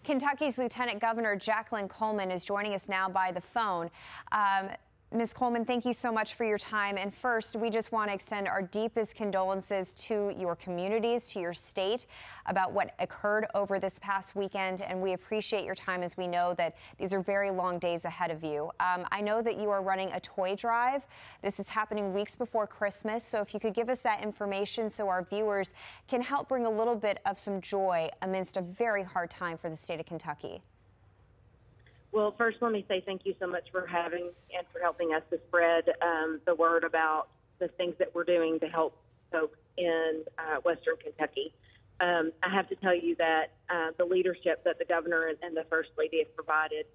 Kentucky's Lieutenant Governor Jacqueline Coleman is joining us now by the phone. Ms. Coleman, thank you so much for your time. And first, we just want to extend our deepest condolences to your communities, to your state, about what occurred over this past weekend. And we appreciate your time, as we know that these are very long days ahead of you. I know that you are running a toy drive. This is happening weeks before Christmas. So if you could give us that information so our viewers can help bring a little bit of some joy amidst a very hard time for the state of Kentucky. Well, first, let me say thank you so much for having and for helping us to spread the word about the things that we're doing to help folks in Western Kentucky. I have to tell you that the leadership that the governor and the First Lady have provided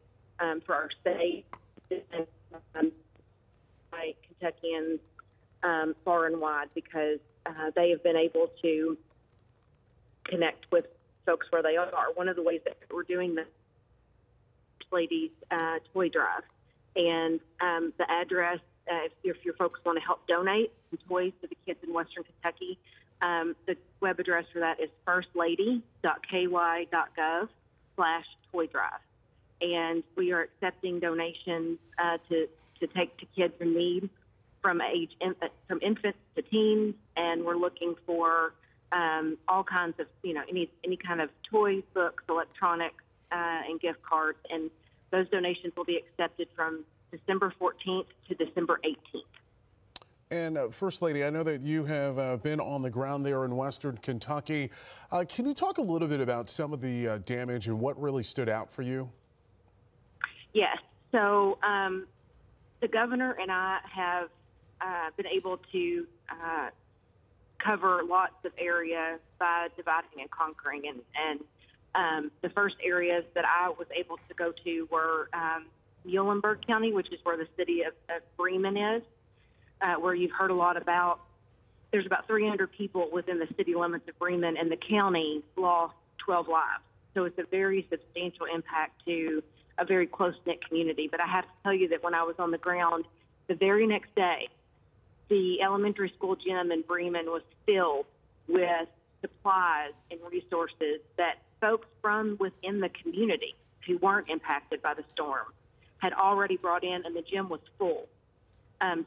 for our state and by Kentuckians far and wide, because they have been able to connect with folks where they are. One of the ways that we're doing this Ladies toy drive, and the address, if your folks want to help donate some toys to the kids in Western Kentucky, the web address for that is firstlady.ky.gov/toy drive, and we are accepting donations to take to kids in need from infants to teens, and we're looking for all kinds of any kind of toys, books, electronics, and gift cards, and those donations will be accepted from December 14th to December 18th. And First Lady, I know that you have been on the ground there in Western Kentucky. Can you talk a little bit about some of the damage and what really stood out for you? Yes. So the governor and I have been able to cover lots of area by dividing and conquering, and the first areas that I was able to go to were Muhlenberg County, which is where the city of Bremen is, where you've heard a lot about. There's about 300 people within the city limits of Bremen, and the county lost 12 lives. So it's a very substantial impact to a very close-knit community. But I have to tell you that when I was on the ground, the very next day, the elementary school gym in Bremen was filled with supplies and resources that folks from within the community who weren't impacted by the storm had already brought in, and the gym was full.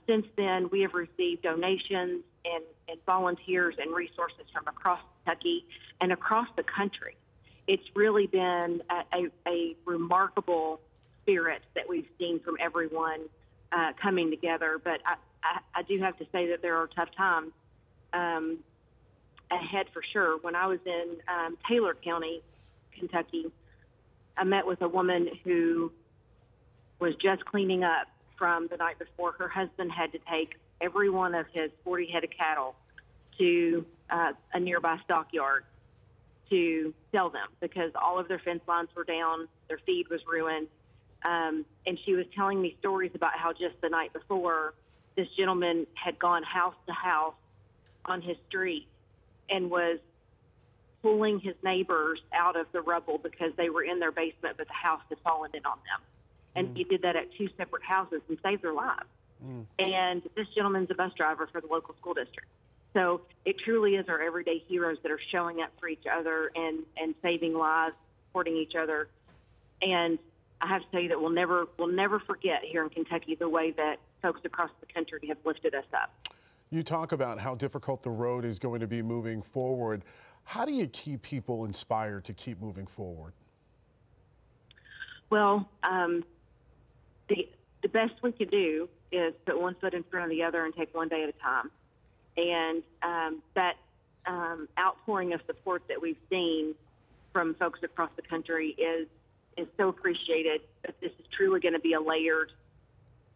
Since then, we have received donations and volunteers and resources from across Kentucky and across the country. It's really been a remarkable spirit that we've seen from everyone coming together. But I do have to say that there are tough times ahead for sure. When I was in Taylor County, Kentucky, I met with a woman who was just cleaning up from the night before. Her husband had to take every one of his 40 head of cattle to a nearby stockyard to sell them because all of their fence lines were down, their feed was ruined. And she was telling me stories about how just the night before, this gentleman had gone house to house on his street and was pulling his neighbors out of the rubble because they were in their basement, but the house had fallen in on them. And he did that at 2 separate houses and saved their lives. And this gentleman's a bus driver for the local school district. So it truly is our everyday heroes that are showing up for each other and saving lives, supporting each other. And I have to tell you that we'll never forget here in Kentucky the way that folks across the country have lifted us up. You talk about how difficult the road is going to be moving forward. How do you keep people inspired to keep moving forward? Well, the best we can do is put one foot in front of the other and take one day at a time. And that outpouring of support that we've seen from folks across the country is so appreciated. But this is truly going to be a layered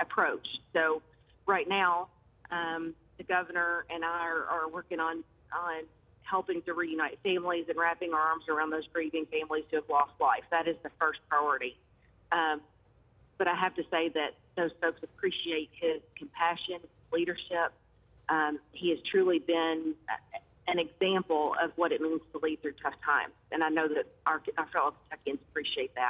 approach. So right now, the governor and I are working on helping to reunite families and wrapping our arms around those grieving families who have lost life. That is the first priority. But I have to say that those folks appreciate his compassion, leadership. He has truly been an example of what it means to lead through tough times. And I know that our fellow Kentuckians appreciate that.